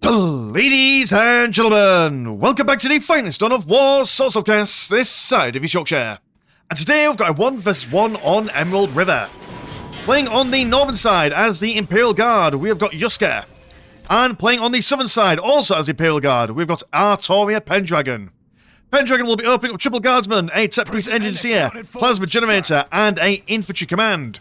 Ladies and gentlemen, welcome back to the finest on of War Soulstorm this side of East Yorkshire. And today we've got a 1 vs 1 on Emerald River. Playing on the northern side as the Imperial Guard, we have got Yuska. And playing on the southern side, also as the Imperial Guard, we've got Artoria Pendragon. Pendragon will be opening up Triple Guardsman, a Tech Priest Engineer, Plasma Generator, and a Infantry Command.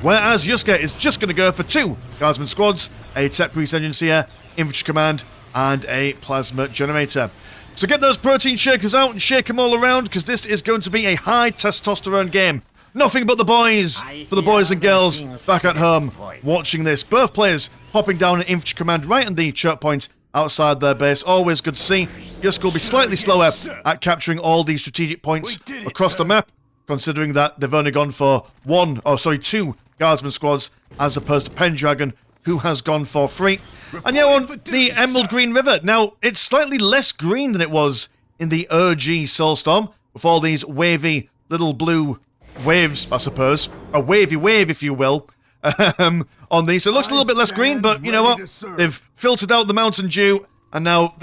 Whereas Yuska is just going to go for 2 Guardsman squads, a Tech Priest Engineer, Infantry Command, and a Plasma Generator. So get those protein shakers out and shake them all around, because this is going to be a high testosterone game. Nothing but the boys, for the boys and girls back at home watching this. Both players popping down an Infantry Command right on the choke point outside their base. Always good to see. Yuska will be slightly slower at capturing all these strategic points across the map, considering that they've only gone for 2 Guardsman squads, as opposed to Pendragon, who has gone for 3. And yeah, on the Emerald Green River. Now, it's slightly less green than it was in the OG Soulstorm, with all these wavy little blue waves, I suppose. A wavy wave, if you will, on these. So it looks a little bit less green, but you know what? They've filtered out the Mountain Dew, and now,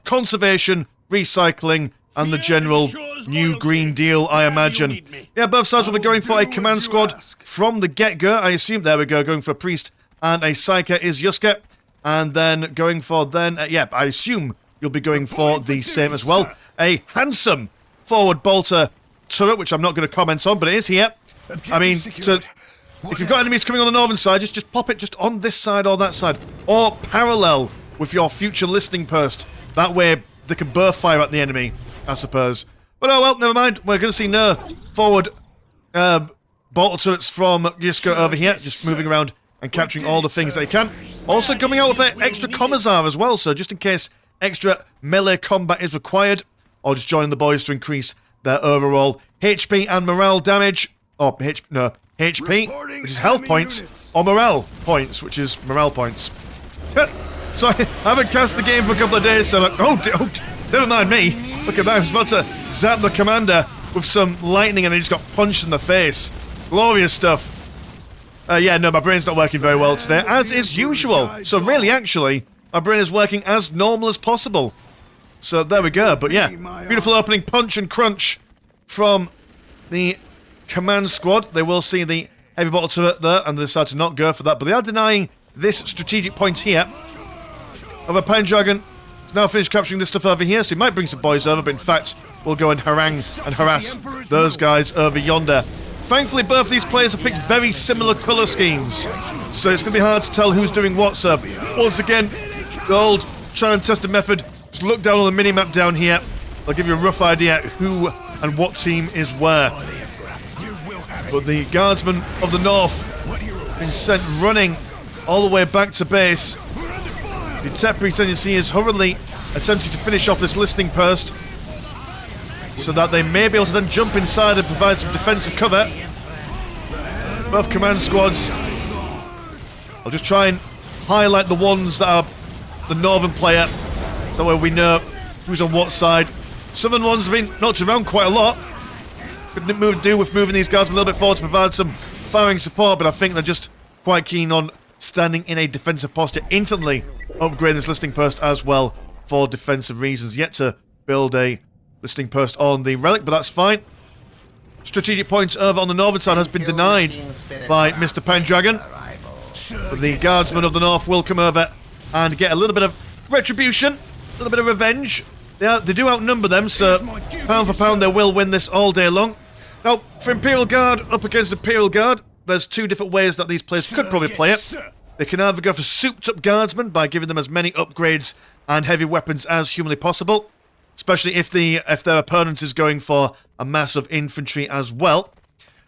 conservation, recycling, and the general new Green Deal, I imagine. Yeah, both sides will be going for a command squad from the get-go. I assume, there we go, going for a Priest and a Psyker is Yuska. And then going for I assume you'll be going for the same as well. A handsome forward bolter turret, which I'm not going to comment on, but it is here. I mean, if you've got enemies coming on the northern side, just pop it just on this side or that side. Or parallel with your future listening post. That way they can both fire at the enemy, I suppose. But oh well, never mind. We're going to see no forward bolter turrets from Yuska over here, just moving around and capturing all the things they can. Also coming out with an extra Commissar as well, so just in case extra melee combat is required, or just joining the boys to increase their overall HP and morale damage. Or HP, which is health points, or morale points, which is morale points. So I haven't cast the game for a couple of days, so I'm like, never mind me. Look at that, I was about to zap the commander with some lightning and he just got punched in the face. Glorious stuff. Yeah, no, my brain's not working very well today, as is usual. So really, actually, my brain is working as normal as possible. So there we go, but yeah, beautiful opening punch and crunch from the command squad. They will see the heavy bottle turret there, and they decide to not go for that, but they are denying this strategic point here. Over Pendragon has now finished capturing this stuff over here, so he might bring some boys over, but in fact, we'll go and harangue and harass those guys over yonder. Thankfully, both these players have picked very similar colour schemes, so it's going to be hard to tell who's doing what, so once again, the old try and test method, just look down on the mini-map down here, they'll give you a rough idea who and what team is where. But the Guardsmen of the North have been sent running all the way back to base. The Tech Priest Engineer is hurriedly attempting to finish off this listening post, so that they may be able to then jump inside and provide some defensive cover. Both command squads. I'll just try and highlight the ones that are the northern player, so that way we know who's on what side. Southern ones have been knocked around quite a lot. Couldn't do with moving these guys a little bit forward to provide some firing support, but I think they're just quite keen on standing in a defensive posture, instantly upgrading this listening post as well for defensive reasons. Yet to build a listening post on the relic, but that's fine. Strategic points over on the northern side has been denied by Mr. Pendragon. But the Guardsmen of the North will come over and get a little bit of retribution, a little bit of revenge. They do outnumber them, so pound for pound they will win this all day long. Now, for Imperial Guard up against Imperial Guard, there's 2 different ways that these players could probably play it. They can either go for souped up Guardsmen by giving them as many upgrades and heavy weapons as humanly possible, especially if their opponent is going for a mass of infantry as well.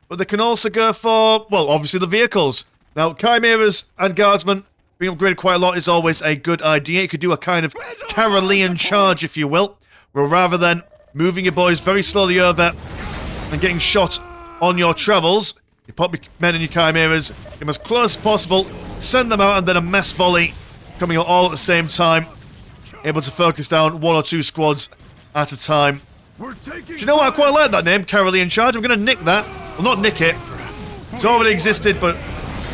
But they can also go for, well, obviously the vehicles. Now, Chimeras and Guardsmen being upgraded quite a lot is always a good idea. You could do a kind of Carolean charge, if you will, where rather than moving your boys very slowly over and getting shot on your travels, you pop your men and your Chimeras, get them as close as possible, send them out, and then a mass volley coming out all at the same time, able to focus down 1 or 2 squads at a time. Do you know what? I quite like that name, Carolean Charge. I'm going to nick that. Well, not nick it. It's already existed, but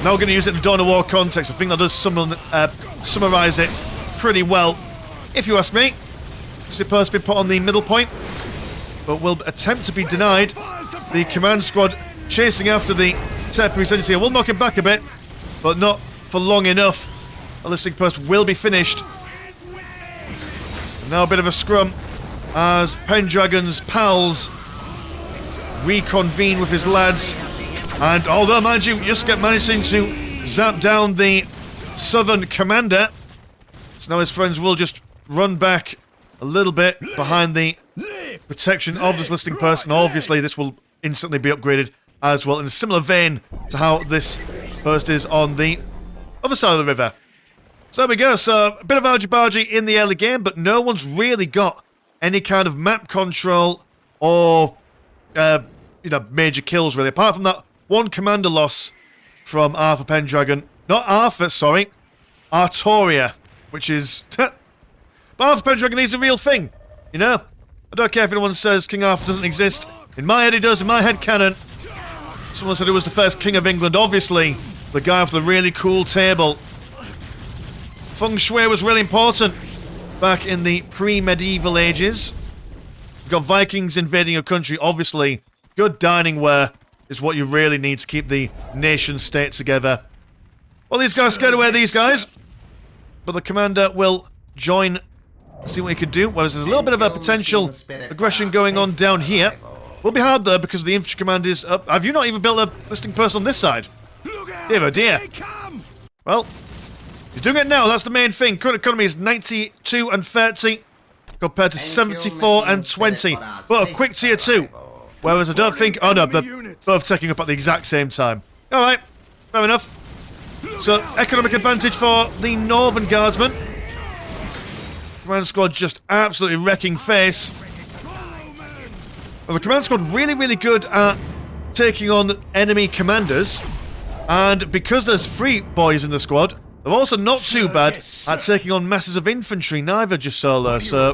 now we're going to use it in the Dawn of War context. I think that does summarise it pretty well, if you ask me. Supposed to be put on the middle point, but will attempt to be denied. The command squad chasing after the temporary sentence here will knock him back a bit, but not for long enough. A listening post will be finished. And now a bit of a scrum as Pendragon's pals reconvene with his lads. And although, mind you, Yusuke managing to zap down the southern commander, so now his friends will just run back a little bit behind the protection of this listening post, and obviously this will instantly be upgraded as well in a similar vein to how this post is on the other side of the river. So there we go. So a bit of argy-bargy in the early game, but no one's really got any kind of map control or major kills really, apart from that one commander loss from Arthur Pendragon. Not Arthur, sorry, Artoria, which is... But Arthur Pendragon is a real thing, you know? I don't care if anyone says King Arthur doesn't exist. In my head he does, in my head canon. Someone said he was the first King of England, obviously. The guy with the really cool table. Feng Shui was really important back in the pre-medieval ages. You've got Vikings invading your country, obviously. Good dining ware is what you really need to keep the nation-state together. Well, these guys scared away these guys. But the commander will join, see what he could do. Whereas there's a little bit of a potential aggression going on down here. Will be hard though, because the infantry command is up. Have you not even built a listening post on this side? Dear oh dear. Well, he's doing it now, that's the main thing. Current economy is 92 and 30 compared to 74 and 20. But a quick tier 2. Whereas I don't think... Oh no, they're both taking up at the exact same time. Alright, fair enough. So, economic advantage for the Northern Guardsmen. Command squad just absolutely wrecking face. Well, the command squad really, really good at taking on enemy commanders. And because there's 3 boys in the squad, they're also not too bad at taking on masses of infantry, neither just solo. So,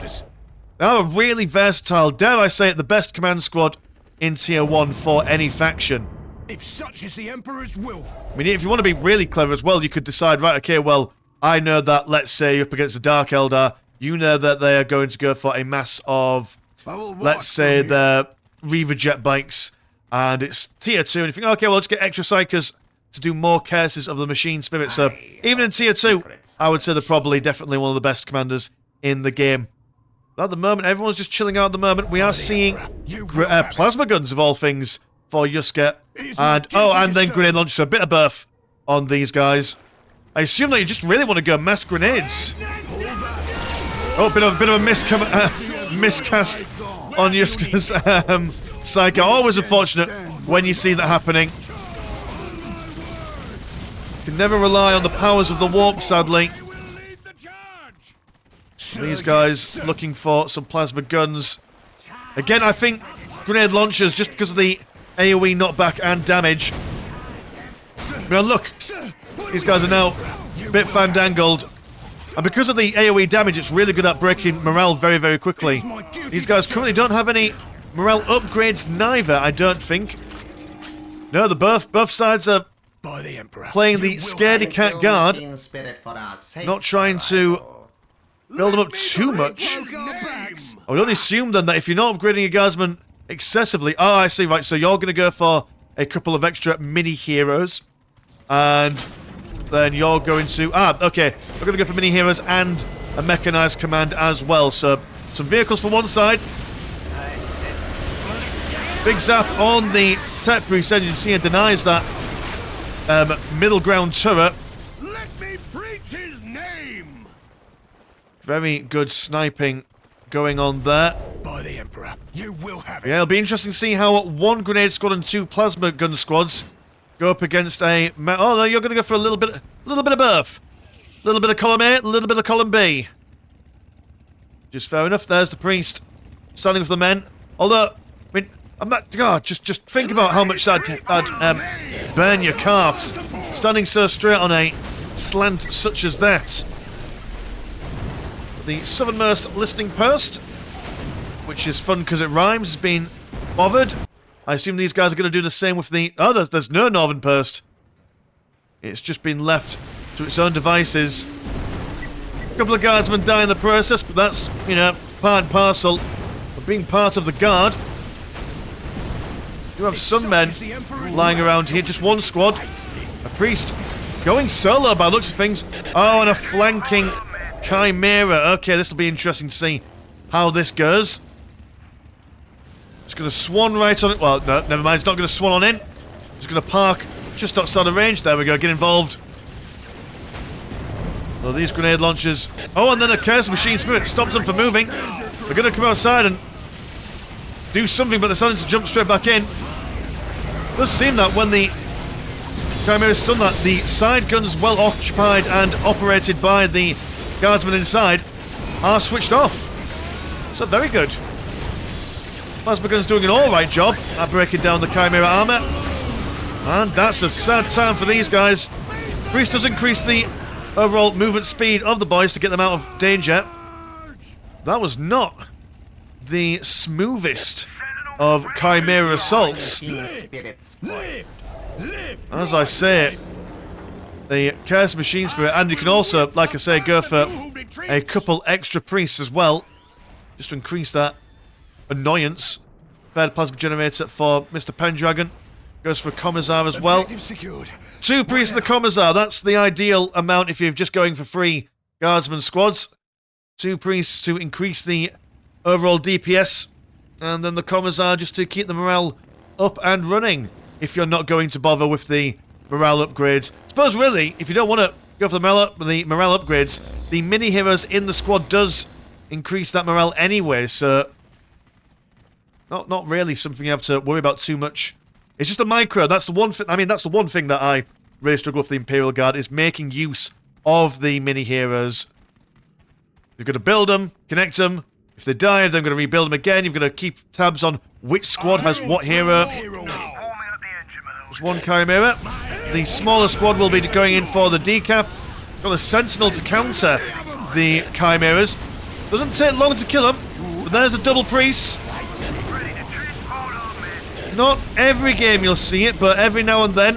they are really versatile, dare I say it, the best command squad in Tier 1 for any faction. If such is the Emperor's will. I mean, if you want to be really clever as well, you could decide, right, okay, well, I know that, let's say, you're up against a Dark Eldar, you know that they are going to go for a mass of, let's say, the Reaver jet bikes, and it's Tier 2, and you think, okay, well, let's get extra Psychers to do more cases of the Machine Spirit. So, even in Tier 2, I would say they're probably definitely one of the best commanders in the game. But at the moment, everyone's just chilling out at the moment. We are seeing plasma guns, of all things, for Yusuke. And, and then grenade launchers. So a bit of buff on these guys. I assume that you just really want to go mass grenades. Oh, bit of a miscast on Yusuke's Psycho. Always unfortunate when you see that happening. You can never rely on the powers of the warp, sadly. These guys looking for some plasma guns. Again, I think grenade launchers, just because of the AoE knockback and damage. Now look, these guys are now a bit fandangled. And because of the AoE damage, it's really good at breaking morale very, very quickly. These guys currently don't have any morale upgrades neither, I don't think. No, both sides are playing the scaredy cat guard. Not trying to build them up too much. I would only assume then that if you're not upgrading your guardsmen excessively... Oh, I see, right, so you're going to go for a couple of extra mini-heroes. And then you're going to... okay, we're going to go for mini-heroes and a mechanized command as well. So, some vehicles for one side. Big zap on the tech priest engine. See, it denies that middle ground turret. Let me preach his name. Very good sniping going on there. By the Emperor, you will have it. Yeah, it'll be interesting to see how 1 grenade squad and 2 plasma gun squads go up against a... Oh, no, you're going to go for a little bit of both. A little bit of column A, a little bit of column B. Just fair enough. There's the priest standing with the men. Although, I mean, I'm not... God, just think about how much that'd burn your calves. Standing so straight on a slant such as that. The southernmost listening post, which is fun because it rhymes, has been bothered. I assume these guys are going to do the same with the... Oh, there's no northern post. It's just been left to its own devices. couple of guardsmen die in the process, but that's, you know, part and parcel of being part of the guard. You have some men lying around here, just one squad. A priest going solo by the looks of things. Oh, and a flanking Chimera. Okay, this will be interesting to see how this goes. It's going to swan right on it. Well, no, never mind. It's not going to swan on in. It's going to park just outside of range. There we go. Get involved. So these grenade launchers. Oh, and then a Curse Machine Spirit stops them from moving. They're going to come outside and do something, but they're starting to jump straight back in. It does seem that when the Chimera's done that, the side guns well occupied and operated by the guardsmen inside are switched off. So very good. Plasma gun's doing an alright job at breaking down the Chimera armor. And that's a sad time for these guys. Priest does increase the overall movement speed of the boys to get them out of danger. That was not the smoothest of Chimera assaults. As I say, the Curse Machine Spirit, and you can also, like I say, go for a couple extra priests as well, just to increase that annoyance. Third plasma generator for Mr. Pendragon. Goes for a Commissar as well. 2 priests in the Commissar, that's the ideal amount if you're just going for 3 guardsman squads. 2 priests to increase the overall DPS, and then the Commissar just to keep the morale up and running if you're not going to bother with the morale upgrades. I suppose really, if you don't want to go for the morale upgrades, the mini-heroes in the squad does increase that morale anyway, so not really something you have to worry about too much. It's just a micro. That's the one thing. I mean, that's the one thing that I really struggle with the Imperial Guard, is making use of the mini-heroes. You've got to build them, connect them. If they die, then going to rebuild them again. You've got to keep tabs on which squad has what hero. There's one Chimera. The smaller squad will be going in for the decap. Got a Sentinel to counter the Chimeras. Doesn't take long to kill them, but there's the double priests. Not every game you'll see it, but every now and then,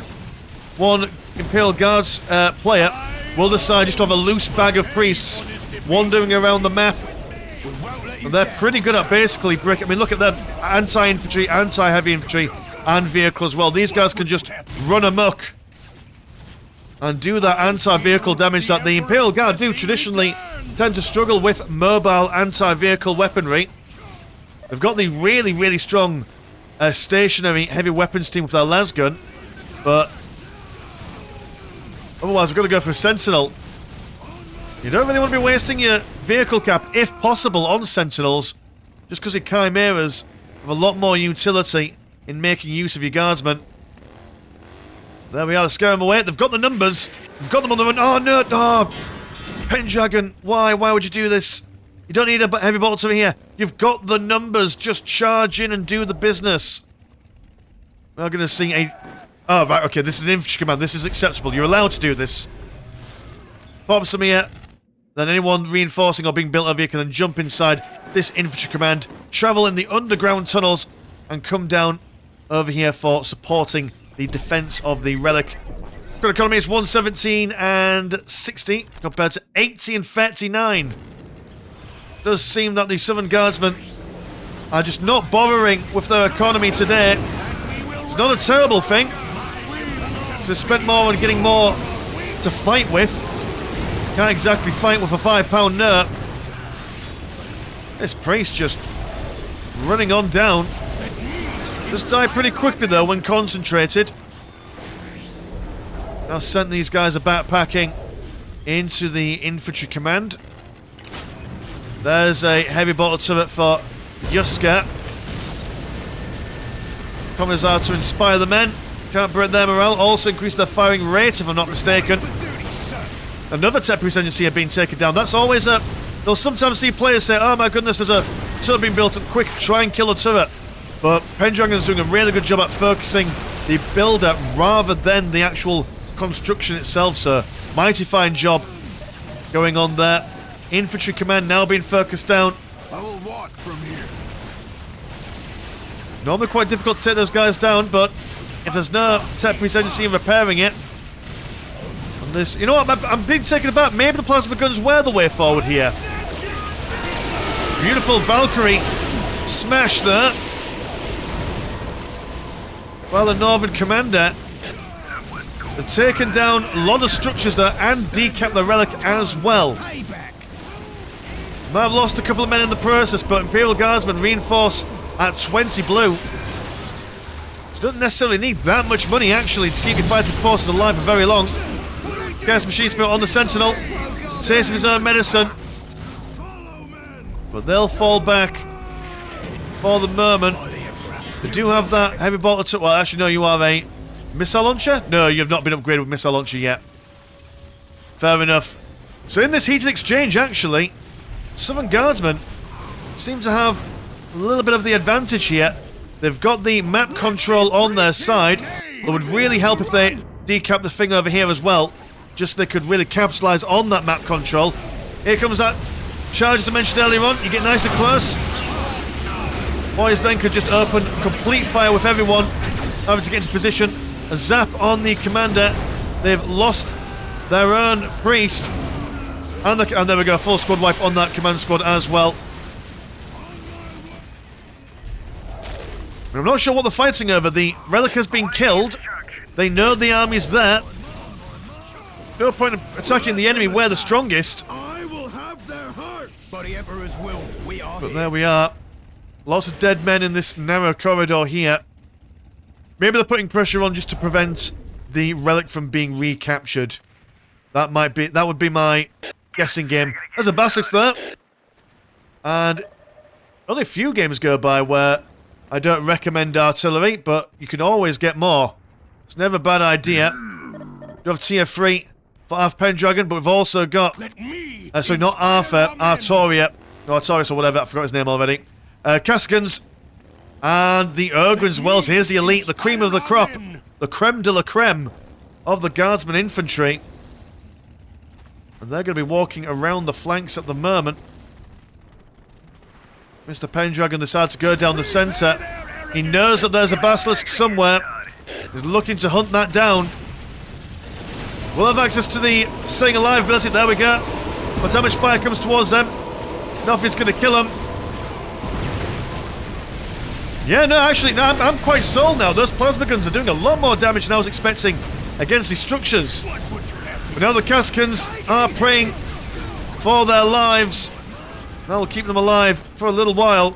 one Imperial Guards player will decide just to have a loose bag of priests wandering around the map. And they're pretty good at basically breaking. I mean, look at them. Anti-infantry, anti-heavy infantry, and vehicle as well. These guys can just run amok and do that anti-vehicle damage that the Imperial Guard do traditionally tend to struggle with mobile anti-vehicle weaponry. They've got the really, really strong stationary heavy weapons team with their las gun, but otherwise we've got to go for a Sentinel. You don't really want to be wasting your vehicle cap, if possible, on Sentinels, just because your Chimeras have a lot more utility in making use of your guardsmen. There we are, scare them away. They've got the numbers. They've got them on the run. Oh no, oh, Pendragon, why would you do this? You don't need a heavy bolter here. You've got the numbers. Just charge in and do the business. We're going to see a... Oh, right, okay, this is an infantry command. This is acceptable. You're allowed to do this. Pop some here. Then anyone reinforcing or being built over here can then jump inside this infantry command, travel in the underground tunnels, and come down over here for supporting the defense of the relic. Current economy is 117 and 60 compared to 80 and 39. It does seem that the Southern Guardsmen are just not bothering with their economy today. It's not a terrible thing. They spent more on getting more to fight with. Can't exactly fight with a £5 nerf. This priest just running on down. Just died pretty quickly though when concentrated. Now sent these guys a backpacking into the infantry command. There's a heavy bottle turret for Yuska. Commissar to inspire the men. Can't break their morale. Also increase their firing rate, if I'm not mistaken. Another temporary agency have been taken down. That's always a... They'll sometimes see players say, oh my goodness, there's a turret being built up. Quick, try and kill a turret. But Pendragon's doing a really good job at focusing the build-up rather than the actual construction itself, so mighty fine job going on there. Infantry command now being focused down. I will walk from here. Normally quite difficult to take those guys down, but if there's no temporary agency in repairing it, and This, you know what? I'm being taken aback. Maybe the plasma guns were the way forward here. Beautiful Valkyrie smash there. Well, the Northern Commander have taken down a lot of structures there and decapped the relic as well. Might have lost a couple of men in the process, but Imperial Guardsmen reinforce at 20 blue. You don't necessarily need that much money, actually, to keep your fighting forces alive for very long. Gas machine spirit on the Sentinel, tasting his own medicine. But they'll fall back for the moment. They do have that heavy bolter to... Well, actually, no, you are a missile launcher? No, you have not been upgraded with missile launcher yet. Fair enough. So in this heated exchange, actually, Southern Guardsmen seem to have a little bit of the advantage here. They've got the map control on their side. It would really help if they decap the thing over here as well. Just so they could really capitalise on that map control. Here comes that charge as I mentioned earlier on. You get nice and close. Boys then could just open complete fire with everyone having to get into position. A zap on the commander. They've lost their own priest. And there we go, full squad wipe on that command squad as well. I'm not sure what they're fighting over. The relic has been killed. They know the army's there. No point in attacking the enemy where the strongest. I will have their hearts. By the Emperor's will, we are But there we are. Lots of dead men in this narrow corridor here. Maybe they're putting pressure on just to prevent the relic from being recaptured. That would be my guessing game. There's a basilisk there. And only a few games go by where I don't recommend artillery, but you can always get more. It's never a bad idea. We have tier 3 for Arth Pendragon, but we've also got... sorry, not Arthur, Artoria. No, Artorius or whatever, I forgot his name already. Cascans and the Ogrins. Well, here's the elite, the cream of the crop, the creme de la creme of the Guardsman infantry. And they're going to be walking around the flanks at the moment. Mr. Pendragon decides to go down the centre. He knows that there's a basilisk somewhere. He's looking to hunt that down. We'll have access to the staying alive ability. There we go. But how much fire comes towards them? Nothing's going to kill them. Yeah, no, actually, no, I'm quite sold now. Those plasma guns are doing a lot more damage than I was expecting against these structures. But now the Cascans are praying for their lives. That will keep them alive for a little while.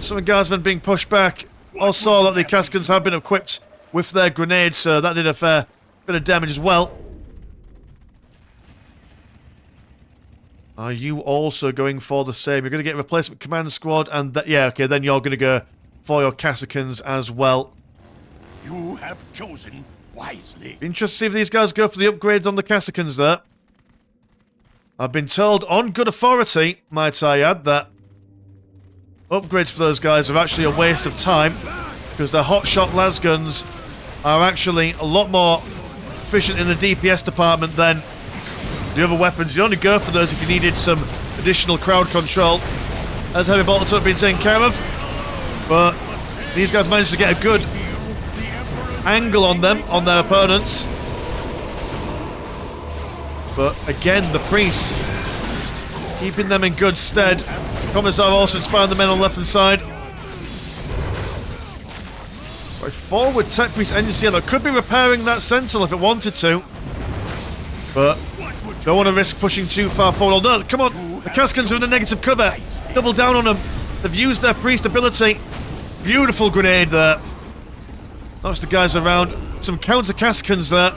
Some Guardsmen being pushed back. All saw that the Cascans have been equipped with their grenades, so that did a fair bit of damage as well. Are you also going for the same? You're going to get a replacement command squad, and yeah, okay, then you're going to go for your Cassicans as well. You have chosen wisely. Interested to see if these guys go for the upgrades on the Cassicans there. I've been told on good authority, might I add, that upgrades for those guys are actually a waste of time, because their hotshot lasguns are actually a lot more efficient in the DPS department than the other weapons. You only go for those if you needed some additional crowd control. As heavy bolts have been taken care of, but these guys managed to get a good angle on them, on their opponents. But again, the priest keeping them in good stead. Commissar also inspiring the men on the left hand side. Right, forward tech priest engine seal that could be repairing that sentinel if it wanted to, but don't want to risk pushing too far forward. No, come on, the Cascans are in the negative cover. Double down on them. They've used their priest ability. Beautiful grenade there. Knocks the guys around. Some counter Cascans there.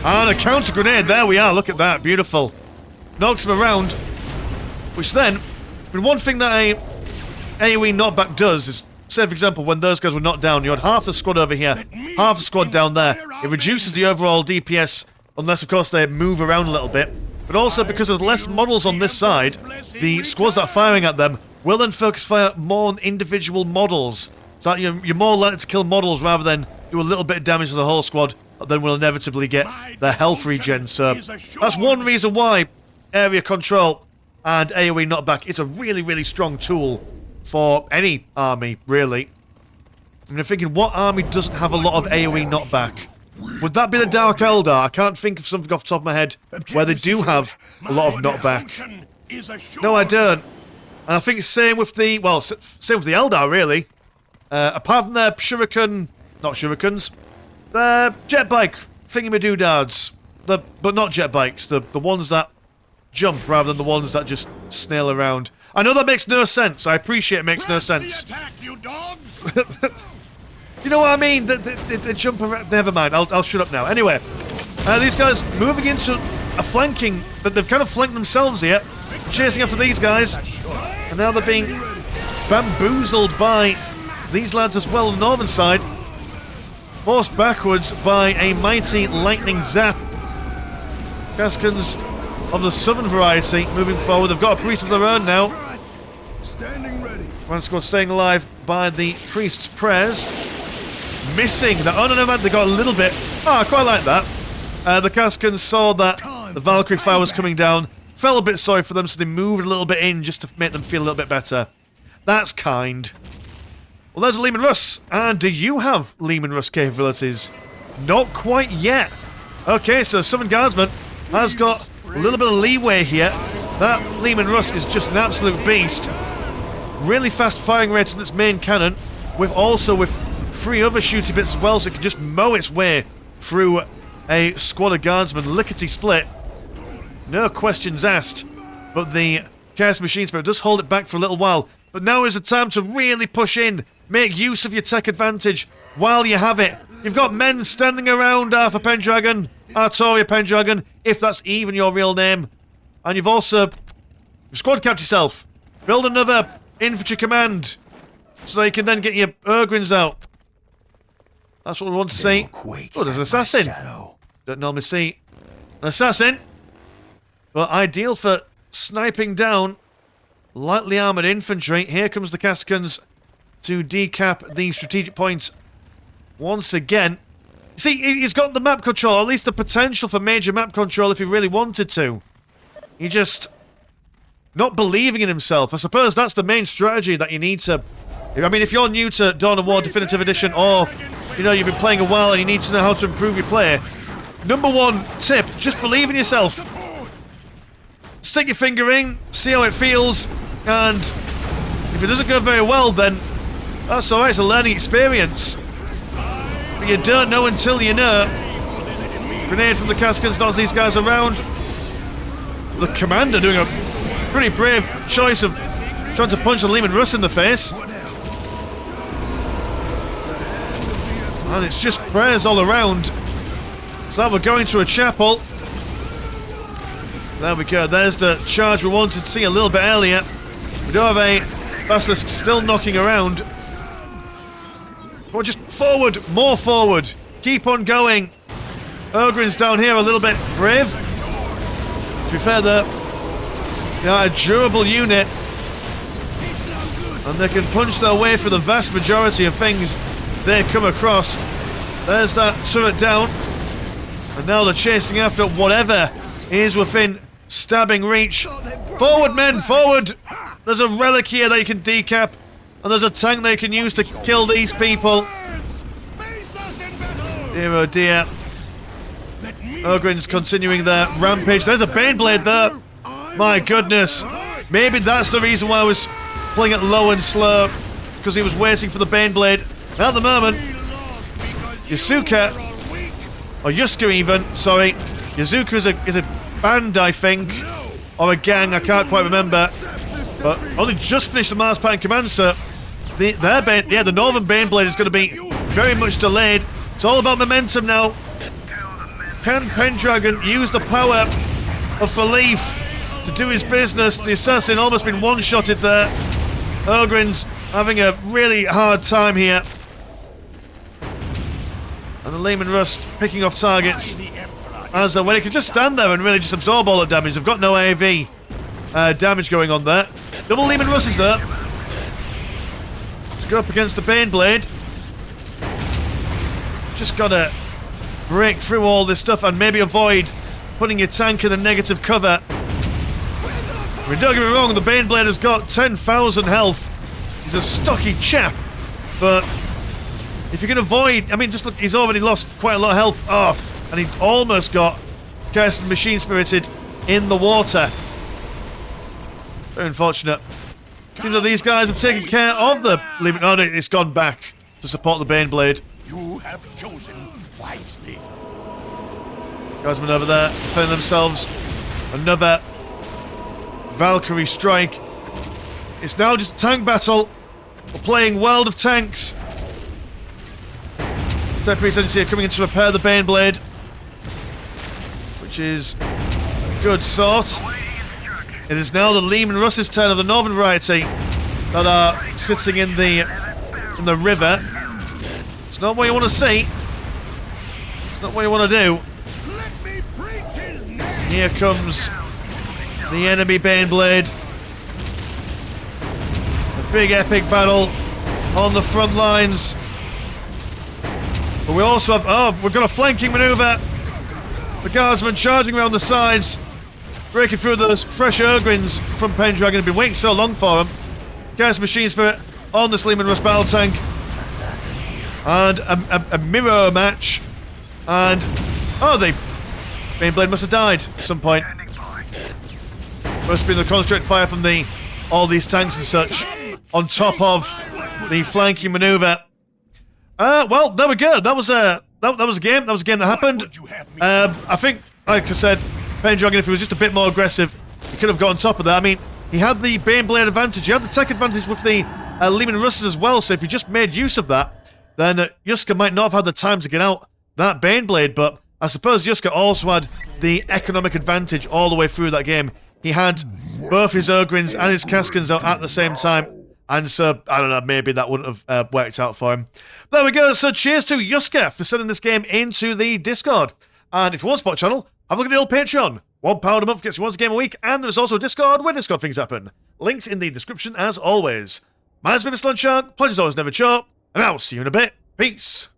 And a counter grenade. There we are. Look at that. Beautiful. Knocks them around. Which then, but one thing that a AoE knockback does is, say for example, when those guys were knocked down, you had half the squad over here, half the squad down there. It reduces the overall DPS, unless of course they move around a little bit. But also because there's less models on this side, the squads that are firing at them will then focus fire more on individual models. So that you're more likely to kill models rather than do a little bit of damage to the whole squad, but then will inevitably get their health regen. So that's one reason why area control and AoE knockback is a really, really strong tool for any army, really. I mean, I'm thinking, what army doesn't have a lot of AoE knockback? Would that be the Dark Eldar? I can't think of something off the top of my head where they do have a lot of knockback. No, I don't. And I think same with the, well, same with the Eldar, really. Apart from their shuriken, not shurikens, their jet bike thingy-madoodads. But not jet bikes, the ones that jump rather than the ones that just snail around. I know that makes no sense. I appreciate it makes no sense. Attack, you dogs! You know what I mean? They jump around. Never mind. I'll shut up now. Anyway, these guys moving into a flanking, but they've kind of flanked themselves here, chasing after these guys, and now they're being bamboozled by these lads as well on the northern side, forced backwards by a mighty lightning zap. Gaskins of the southern variety moving forward. They've got a priest of their own now. Standing ready. One squad staying alive by the priest's prayers. Missing the. Oh no, man, they got a little bit. Oh, I quite like that. The Gaskins saw that the Valkyrie fire was coming down, felt a bit sorry for them, so they moved a little bit in just to make them feel a little bit better. That's kind. Well, there's a Lehman Russ. And do you have Lehman Russ capabilities? Not quite yet. Okay, so Southern Guardsman has got a little bit of leeway here. That Lehman Russ is just an absolute beast. Really fast firing rate on its main cannon, with 3 other shooty bits as well, so it can just mow its way through a squad of guardsmen. Lickety split. No questions asked. But the Chaos Machine Spirit does hold it back for a little while. But now is the time to really push in. Make use of your tech advantage while you have it. You've got men standing around Arthur Pendragon, Artoria Pendragon, if that's even your real name. And you've also squad capped yourself. Build another infantry command so that you can then get your Urgrins out. That's what we want to see. Oh, there's an assassin. Don't normally see an assassin. But ideal for sniping down lightly armoured infantry. Here comes the Cascans to decap the strategic points once again. See, he's got the map control, or at least the potential for major map control if he really wanted to. He just not believing in himself. I suppose that's the main strategy that you need to. I mean, if you're new to Dawn of War Definitive Edition, or you know you've been playing a while and you need to know how to improve your play, number one tip: just believe in yourself. Stick your finger in, see how it feels, and if it doesn't go very well, then that's alright. It's a learning experience. But you don't know until you know. Grenade from the Cascans knocks these guys around. The commander doing a pretty brave choice of trying to punch the Lehman Russ in the face. And it's just prayers all around. So we're going to a chapel. There we go. There's the charge we wanted to see a little bit earlier. We do have a Basilisk still knocking around. But just forward, more forward. Keep on going. Ogrin's down here a little bit brave. To be fair, they're a durable unit. And they can punch their way through the vast majority of things they come across. There's that turret down. And now they're chasing after whatever is within stabbing reach. Forward, men, forward! There's a relic here that you can decap. And there's a tank they can use to kill these people. Dear oh dear. Ogrin's continuing their rampage. There's a Baneblade there. My goodness. Maybe that's the reason why I was playing it low and slow. Because he was waiting for the Baneblade. At the moment, Yasuka, or Yuska even, sorry. Yazuka is a band, I think. Or a gang, I can't quite remember. But only just finished the Mars Pattern Command, so the Northern Baneblade is going to be very much delayed. It's all about momentum now. Can Pendragon use the power of belief to do his business? The assassin almost been one-shotted there. Ogrin's having a really hard time here. And the Lehman Russ picking off targets. As when it can just stand there and really just absorb all the damage. They've got no AV damage going on there. Double Lehman Russ is there. To go up against the Baneblade. Just gotta break through all this stuff and maybe avoid putting your tank in a negative cover. I mean, don't get me wrong, the Baneblade has got 10,000 health. He's a stocky chap, but If you can avoid... I mean, just look, he's already lost quite a lot of health. Oh, and he almost got Kingston machine spirited in the water. Very unfortunate. Seems like these guys have taken care of the... Oh, no, it's gone back to support the Baneblade. You have chosen wisely. Guardsmen over there defending themselves. Another Valkyrie strike. It's now just a tank battle. We're playing World of Tanks. Temporary Agency are coming in to repair the Baneblade, which is a good sort. It is now the Lehman Russ's turn of the Northern variety that are sitting in the river. It's not what you want to see. It's not what you want to do. Let me preach his name. Here comes the enemy Baneblade. A big epic battle on the front lines. But we also have... Oh, we've got a flanking maneuver. The guardsmen charging around the sides. Breaking through those fresh Urgrins from Pendragon. Have been waiting so long for them. Gas Machine Spirit on this Lehman Russ battle tank. And a mirror match. And... Oh, Baneblade must have died at some point. Must have been the concentrated fire from all these tanks and such. On top of the flanking maneuver. Well, there we go. That was a game. That was a game that happened. I think, like I said, Pendragon, if he was just a bit more aggressive, he could have got on top of that. I mean, he had the Baneblade advantage. He had the tech advantage with the Lehman Russes as well. So if he just made use of that, then Yuska might not have had the time to get out that Baneblade. But I suppose Yuska also had the economic advantage all the way through that game. He had both his Urgrins and his Kaskans out at the same time. And so, I don't know, maybe that wouldn't have worked out for him. There we go. So cheers to Yuska for sending this game into the Discord. And if you want to support the channel, have a look at the old Patreon. £1 a month gets you once a game a week. And there's also a Discord where Discord things happen. Linked in the description as always. My name's been Mr. Lunchshark. Pleasure's always never short. And I'll see you in a bit. Peace.